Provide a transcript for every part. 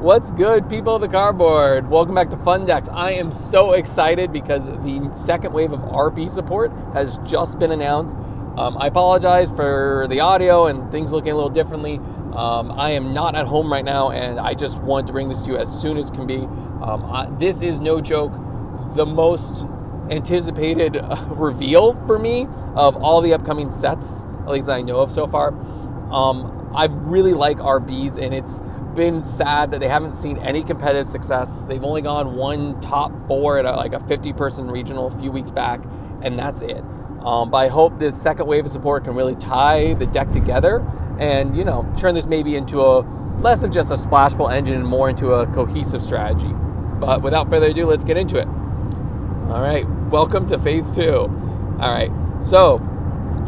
What's good, people of the cardboard? Welcome back to Fun Decks. I am so excited because the second wave of RP support has just been announced. I apologize for the audio and things looking a little differently. I am not at home right now, and I just wanted to bring this to you as soon as can be. This is no joke, the most anticipated reveal for me of all the upcoming sets, at least I know of so far. I really like RBs, and it's been sad that they haven't seen any competitive success. They've only gone one top four at a 50-person regional a few weeks back, and that's it. But I hope this second wave of support can really tie the deck together and, turn this maybe into a less of just a splashful engine and more into a cohesive strategy. But without further ado, let's get into it. All right, welcome to phase 2. All right, so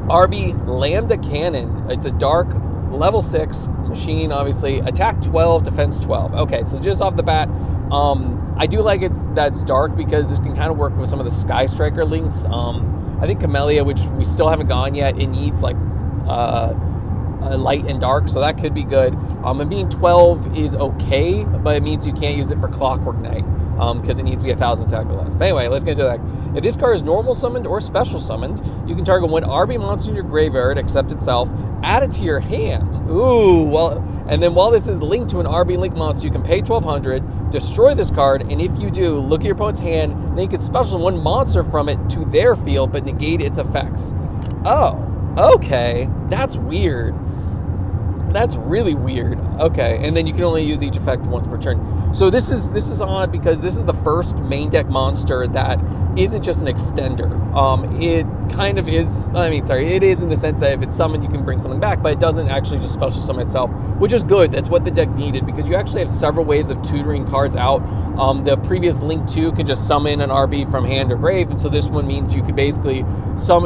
RB Lambda Cannon. It's a dark level 6 machine, obviously. Attack 12, defense 12. Okay, so just off the bat, I do like it that's dark because this can kind of work with some of the Sky Striker links. I think Camellia, which we still haven't gone yet, it needs like light and dark, so that could be good. And being 12 is okay, but it means you can't use it for Clockwork Knight because it needs to be 1,000 attack or less. But anyway, let's get into that. If this card is normal summoned or special summoned, you can target one RB monster in your graveyard, except itself, add it to your hand. Ooh, well, and then while this is linked to an RB link monster, you can pay 1,200, destroy this card, and if you do, look at your opponent's hand, then you can special one monster from it to their field, but negate its effects. Oh, okay, that's weird. That's really weird. Okay, and then you can only use each effect once per turn. So this is odd because this is the first main deck monster that isn't just an extender. It kind of is. It is in the sense that if it's summoned, you can bring something back, but it doesn't actually just special summon itself, which is good. That's what the deck needed because you actually have several ways of tutoring cards out. The previous Link 2 can just summon an RB from hand or grave, and so this one means you could basically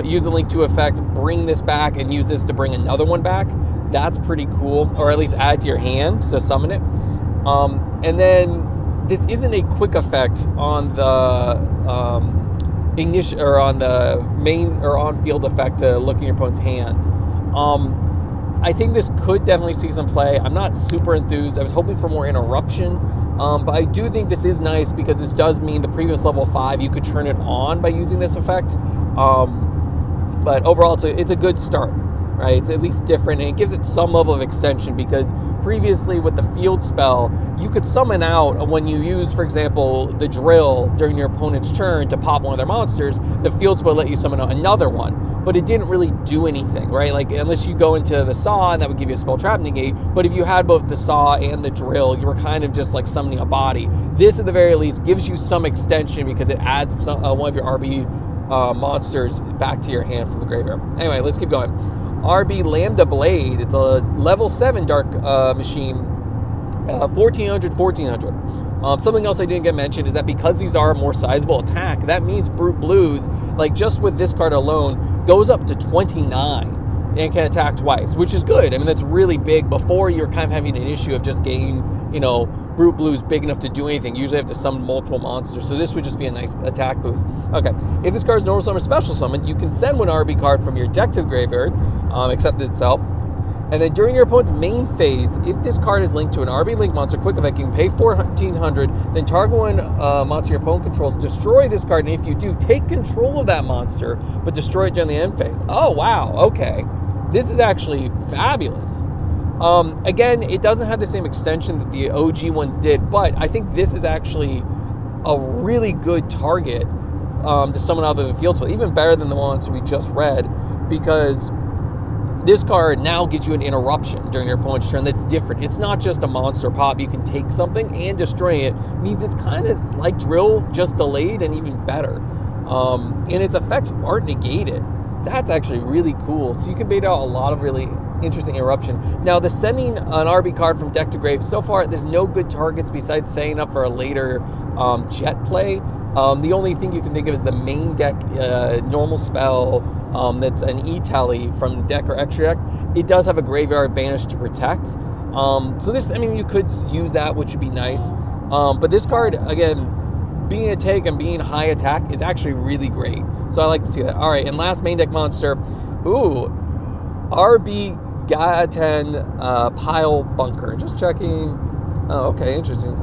use the Link 2 effect, bring this back, and use this to bring another one back. That's pretty cool, or at least add to your hand to summon it. And then this isn't a quick effect on the initial or on the main or on field effect to look at your opponent's hand. I think this could definitely see some play. I'm not super enthused. I was hoping for more interruption, but I do think this is nice because this does mean the previous level 5 you could turn it on by using this effect. But overall, it's a good start. Right, it's at least different, and it gives it some level of extension because previously with the field spell, you could summon out when you use, for example, the drill during your opponent's turn to pop one of their monsters, the field spell let you summon out another one, but it didn't really do anything, right? Like, unless you go into the saw, and that would give you a spell trap negate, but if you had both the saw and the drill, you were kind of just like summoning a body. This, at the very least, gives you some extension because it adds one of your RB monsters back to your hand from the graveyard. Anyway, let's keep going. RB Lambda Blade. It's a level 7 dark machine, 1,400. Something else I didn't get mentioned is that because these are a more sizable attack, that means Brute Blues, like just with this card alone, goes up to 29 and can attack twice, which is good. I mean, that's really big. Before, you're kind of having an issue of just getting, Brute Blues big enough to do anything. You usually have to summon multiple monsters, so this would just be a nice attack boost. Okay, if this card is normal summon or special summon, you can send one RB card from your deck to the graveyard, except itself. And then during your opponent's main phase, if this card is linked to an RB link monster quick effect, you can pay 1,400, then target one monster your opponent controls, destroy this card, and if you do, take control of that monster, but destroy it during the end phase. Oh, wow, okay. This is actually fabulous. Again, it doesn't have the same extension that the OG ones did, but I think this is actually a really good target to summon out of the field spell, even better than the ones we just read, because this card now gives you an interruption during your opponent's turn that's different. It's not just a monster pop. You can take something and destroy it. It means it's kind of like Drill, just delayed and even better. And its effects aren't negated. That's actually really cool. So you can bait out a lot of really interesting interruption. Now, the sending an RB card from deck to grave, so far there's no good targets besides setting up for a later jet play. The only thing you can think of is the main deck normal spell that's an E-tally from deck or extra deck. It does have a graveyard banish to protect. So this, you could use that, which would be nice. But this card, again, being a take and being high attack is actually really great. So I like to see that. All right, and last main deck monster. Ooh, RB Gaten Pile Bunker. Just checking. Oh, okay, interesting.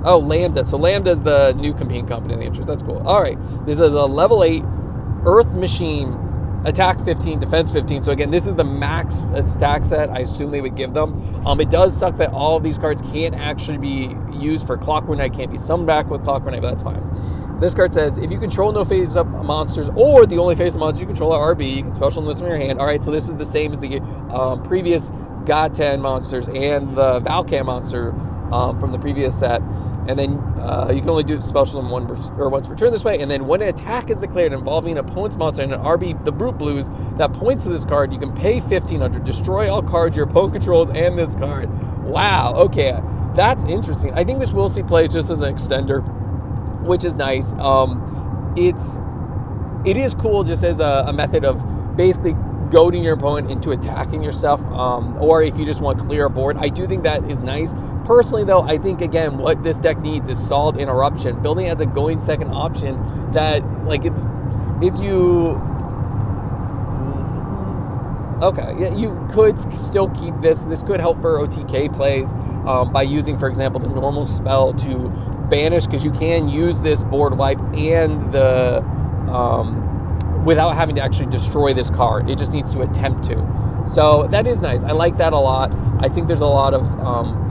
Oh, Lambda. So Lambda is the new competing company in the interest. That's cool. All right. This is a level 8 Earth Machine, attack 15, defense 15. So again, this is the max stack set I assume they would give them. It does suck that all of these cards can't actually be used for Clockwork Knight, can't be summoned back with Clockwork Knight, but that's fine. This card says, if you control no face-up monsters, or the only face-up monsters you control are RB, you can special them from your hand. All right, so this is the same as the previous God-10 monsters and the Valkan monster from the previous set. And then you can only do special them once per turn this way. And then when an attack is declared involving an opponent's monster and an RB, the Brute Blues, that points to this card, you can pay 1,500, destroy all cards your opponent controls and this card. Wow, okay, that's interesting. I think this will see play just as an extender, which is nice. It is cool just as a method of basically goading your opponent into attacking your stuff, or if you just want to clear a board. I do think that is nice. Personally, though, I think, again, what this deck needs is solid interruption. Building as a going second option that, like, if you... Okay, yeah, you could still keep this. This could help for OTK plays by using, for example, the normal spell to banish, because you can use this board wipe and the... without having to actually destroy this card. It just needs to attempt to. So that is nice. I like that a lot. I think there's a lot of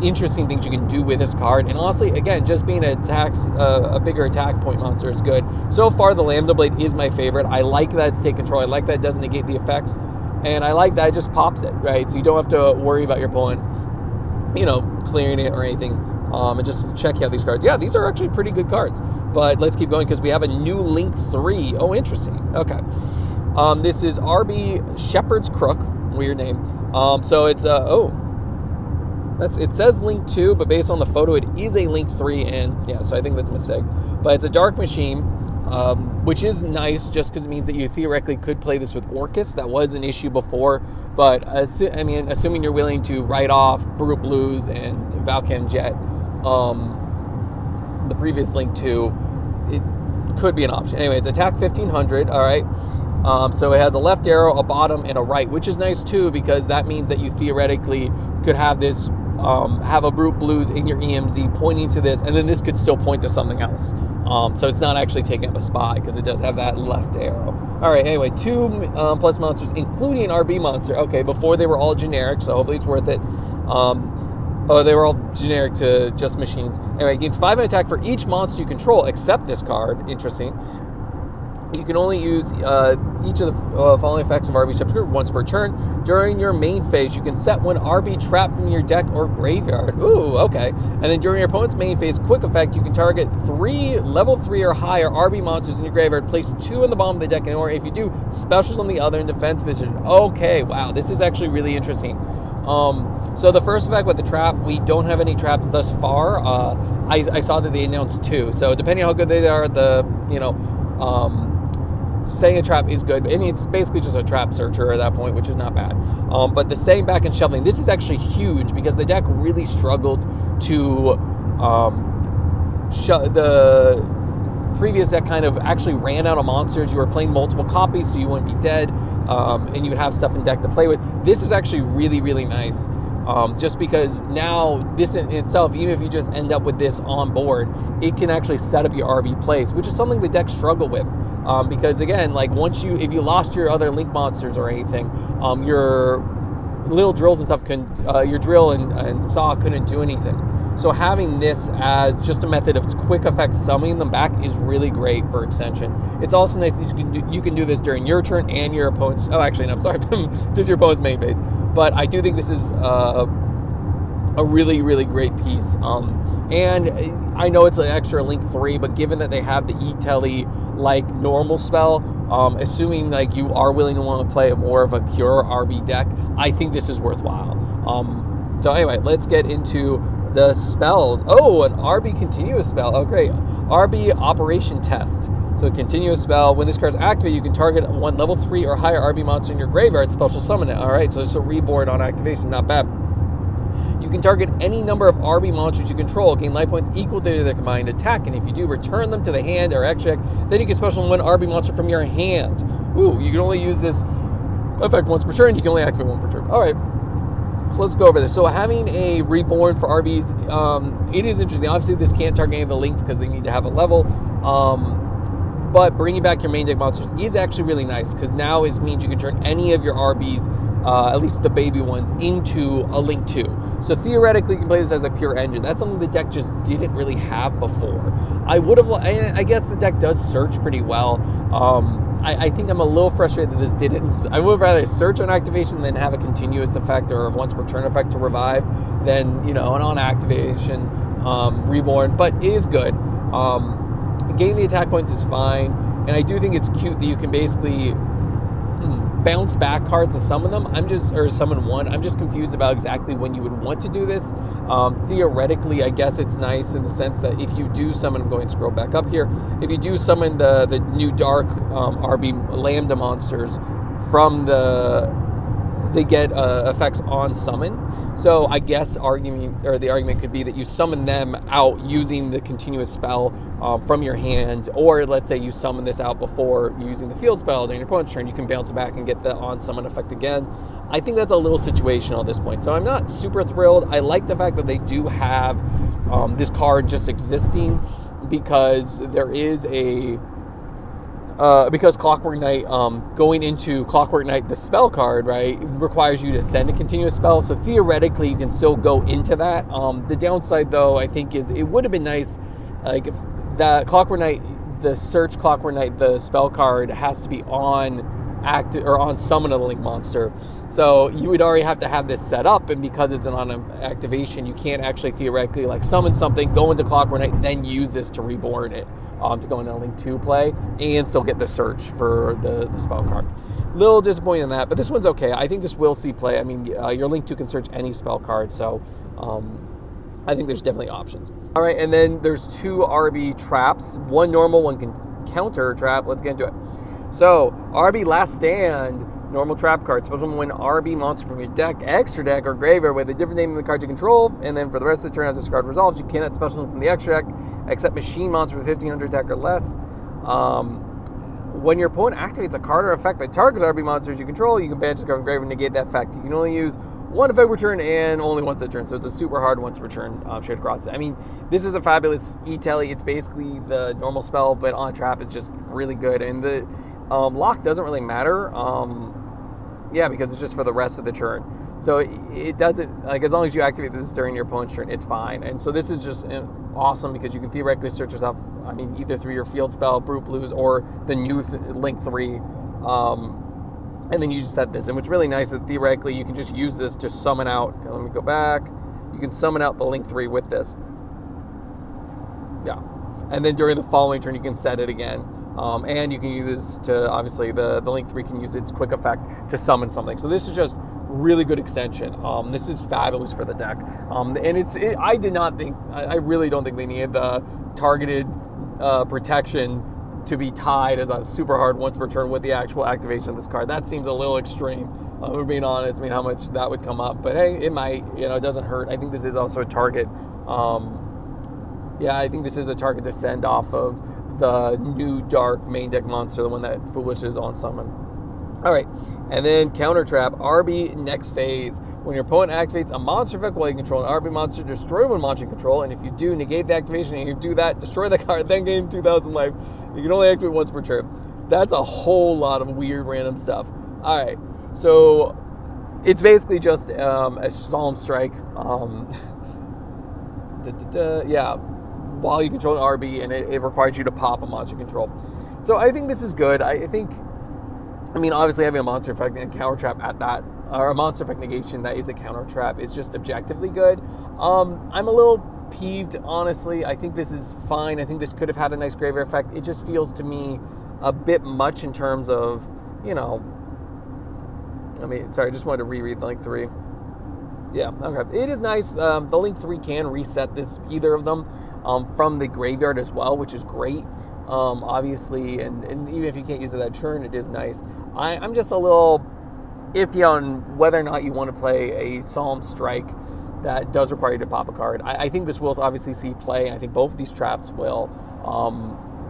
interesting things you can do with this card. And honestly, again, just being a bigger attack point monster is good. So far, the Lambda Blade is my favorite. I like that it's take control. I like that it doesn't negate the effects. And I like that it just pops it, right? So you don't have to worry about your opponent, clearing it or anything. And just check out these cards. Yeah, these are actually pretty good cards. But let's keep going because we have a new Link 3. Oh, interesting. Okay. This is RB Shepherd's Crook. Weird name. So it's it says Link 2, but based on the photo, it is a Link 3, and yeah, so I think that's a mistake. But it's a dark machine, which is nice just because it means that you theoretically could play this with Orcus. That was an issue before, but assuming you're willing to write off Brute Blues and Valkan Jet, the previous Link 2, it could be an option. Anyway, it's attack 1,500, all right? So it has a left arrow, a bottom, and a right, which is nice too, because that means that you theoretically could have this, have a Brute Blues in your EMZ pointing to this, and then this could still point to something else. So it's not actually taking up a spot because it does have that left arrow. All right, anyway, 2 plus monsters, including RB monster. Okay, before they were all generic, so hopefully it's worth it. They were all generic to just machines. Anyway, it gains 5 attack for each monster you control, except this card. Interesting. You can only use each of the following effects of RB Shepherd once per turn. During your main phase, you can set one RB trap from your deck or graveyard. Ooh, okay. And then during your opponent's main phase, quick effect, you can target 3 level 3 or higher RB monsters in your graveyard. Place 2 in the bottom of the deck, or if you do, specials on the other in defense position. Okay, wow, this is actually really interesting. So the first effect with the trap, we don't have any traps thus far. I saw that they announced 2. So depending on how good they are, saying a trap is good. I mean, it's basically just a trap searcher at that point, which is not bad. But the saying back and shoveling, this is actually huge because the deck really struggled to the previous deck kind of actually ran out of monsters. You were playing multiple copies, so you wouldn't be dead, and you would have stuff in deck to play with. This is actually really, really nice. Just because now this in itself, even if you just end up with this on board, it can actually set up your RB plays, which is something the deck struggle with. Because again, like if you lost your other Link monsters or anything, your little drills and stuff your drill and saw couldn't do anything. So having this as just a method of quick effect summoning them back is really great for extension. It's also nice that you can do this during your turn and your opponent's. Oh, actually, no, I'm sorry, just your opponent's main phase. But I do think this is a really, really great piece. And I know it's an extra Link 3, but given that they have the E-Telly like normal spell, assuming like you are willing to want to play more of a pure RB deck, I think this is worthwhile. So anyway, let's get into the spells. Oh, an RB continuous spell. Oh, great. RB Operation Test. So a continuous spell. When this card is activated, you can target one level 3 or higher RB monster in your graveyard, special summon it. All right, so it's a reboard on activation. Not bad. You can target any number of RB monsters you control, gain life points equal to their combined attack, and if you do, return them to the hand or extract. Then you can special one RB monster from your hand. Ooh, you can only use this effect once per turn. You can only activate one per turn. All right. So let's go over this. So having a Reborn for RBs, it is interesting. Obviously, this can't target any of the links because they need to have a level. But bringing back your main deck monsters is actually really nice because now it means you can turn any of your RBs, at least the baby ones, into a Link 2. So theoretically, you can play this as a pure engine. That's something the deck just didn't really have before. I guess the deck does search pretty well. I think I'm a little frustrated that this didn't. I would rather search on activation than have a continuous effect or a once per turn effect to revive than, you know, an on activation Reborn, but it is good. Getting the attack points is fine, and I do think it's cute that you can basically bounce back cards to summon them. Or summon one. I'm just confused about exactly when you would want to do this. Theoretically, I guess it's nice in the sense that if you do summon, I'm going to scroll back up here, if you do summon the new Dark RB Lambda monsters from they get effects on summon. So I guess the argument could be that you summon them out using the continuous spell from your hand, or let's say you summon this out before using the field spell during your opponent's turn, you can bounce it back and get the on summon effect again. I think that's a little situational at this point, so I'm not super thrilled. I like the fact that they do have this card just existing because there is because Clockwork Knight, going into Clockwork Knight, the spell card, right, requires you to send a continuous spell. So theoretically, you can still go into that. The downside, though, I think is it would have been nice, like if the Clockwork Knight, the search Clockwork Knight, the spell card has to be on on summon of the Link monster. So you would already have to have this set up, and because it's an on activation, you can't actually theoretically like summon something, go into Clockwork Knight, then use this to reborn it. To go into a Link 2 play and still get the search for the spell card. Little disappointed in that, but this one's okay. I think this will see play. I mean, your Link 2 can search any spell card, so I think there's definitely options. All right, and then there's 2 RB traps. One normal, one can counter trap. Let's get into it. So, RB Last Stand, normal trap card. Special when RB monster from your deck, extra deck, or graveyard with a different name than the card you control, and then for the rest of the turn, as this card resolves, you cannot special from the extra deck, except machine monster with 1500 attack or less. When your opponent activates a card or effect that targets RB monsters you control, you can banish the card from graveyard and negate that effect. You can only use one effect per turn and only once a turn, so it's a super hard once per turn straight across it. I mean, this is a fabulous E-Telly. It's basically the normal spell, but on trap is just really good, and the lock doesn't really matter. Because it's just for the rest of the turn. So it doesn't, like, as long as you activate this during your opponent's turn, it's fine. And so this is just awesome because you can theoretically search yourself, I mean, either through your field spell, Brute Blues, or the new Link 3. And then you just set this. And what's really nice is that theoretically you can just use this to summon out. Okay, let me go back. You can summon out the Link 3 with this. Yeah. And then during the following turn, you can set it again. And you can use this to, obviously, the Link 3 can use its quick effect to summon something. So this is just really good extension. This is fabulous for the deck. And I really don't think they needed the targeted protection to be tied as a super hard once per turn with the actual activation of this card. That seems a little extreme. We're being honest. I mean, how much that would come up. But hey, it might. It doesn't hurt. I think this is also a target. I think this is a target to send off of the new Dark main deck monster, the one that Foolish is on summon. All right, and then counter trap, RB next phase. When your opponent activates a monster effect while you control an RB monster, destroy one monster you control, and if you do, negate the activation, and you do that, destroy the card, then gain 2,000 life. You can only activate once per turn. That's a whole lot of weird random stuff. All right, so it's basically just a Solemn Strike. While you control an RB, and it requires you to pop a monster control. So I think this is good. I mean, obviously having a monster effect and a counter trap at that, or a monster effect negation that is a counter trap, is just objectively good. I'm a little peeved, honestly. I think this is fine. I think this could have had a nice graveyard effect. It just feels to me a bit much in terms of, I just wanted to reread Link 3. Yeah, okay. It is nice. The Link 3 can reset either of them from the graveyard as well, which is great. Obviously, and even if you can't use it that turn, it is nice. I'm just a little iffy on whether or not you want to play a Solemn Strike that does require you to pop a card. I think this will obviously see play. I think both of these traps will,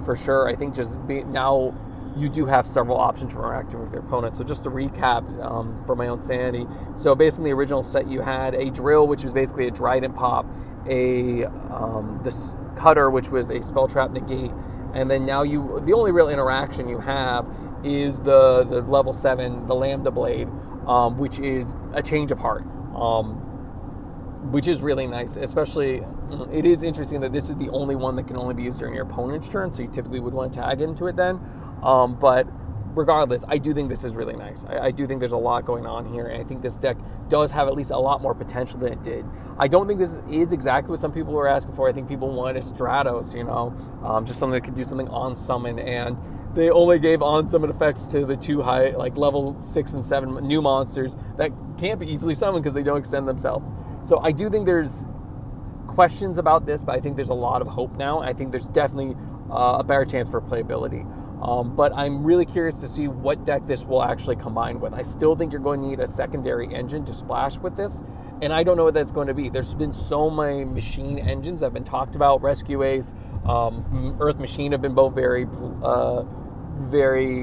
for sure. I think just now you do have several options for interacting with your opponent. So just to recap for my own sanity, so basically the original set you had a drill, which was basically a Trident pop, this cutter, which was a spell trap negate, and then now the only real interaction you have is the level 7, the Lambda Blade, which is a change of heart, which is really nice. Especially, it is interesting that this is the only one that can only be used during your opponent's turn, so you typically would want to tag into it then. But regardless, I do think this is really nice. I do think there's a lot going on here, and I think this deck does have at least a lot more potential than it did. I don't think this is exactly what some people were asking for. I think people wanted a Stratos, just something that could do something on summon, and they only gave on summon effects to the 2 high, like level 6 and 7 new monsters that can't be easily summoned because they don't extend themselves. So I do think there's questions about this, but I think there's a lot of hope now. I think there's definitely a better chance for playability. But I'm really curious to see what deck this will actually combine with. I still think you're going to need a secondary engine to splash with this, and I don't know what that's going to be. There's been so many machine engines that have been talked about. Rescue Ace, Earth Machine have been both very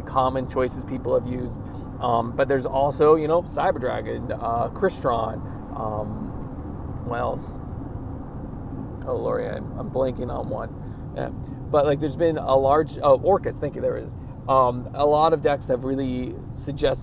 common choices people have used. But there's also, Cyber Dragon, Crystron, what else? Oh, Lori, I'm blanking on one. Yeah. But like, there's been a large Orcus. Thank you. There it is. A lot of decks have really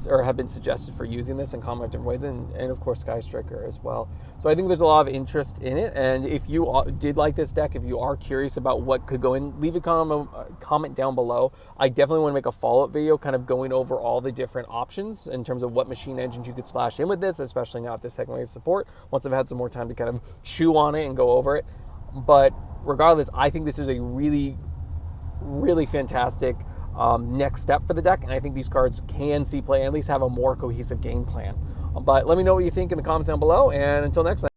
have been suggested for using this in common different ways, and of course Sky Striker as well. So I think there's a lot of interest in it. And if you did like this deck, if you are curious about what could go in, leave a comment down below. I definitely want to make a follow-up video, kind of going over all the different options in terms of what machine engines you could splash in with this, especially now with this second wave support. Once I've had some more time to kind of chew on it and go over it, but regardless, I think this is a really, really fantastic next step for the deck, and I think these cards can see play and at least have a more cohesive game plan. But let me know what you think in the comments down below, and until next time.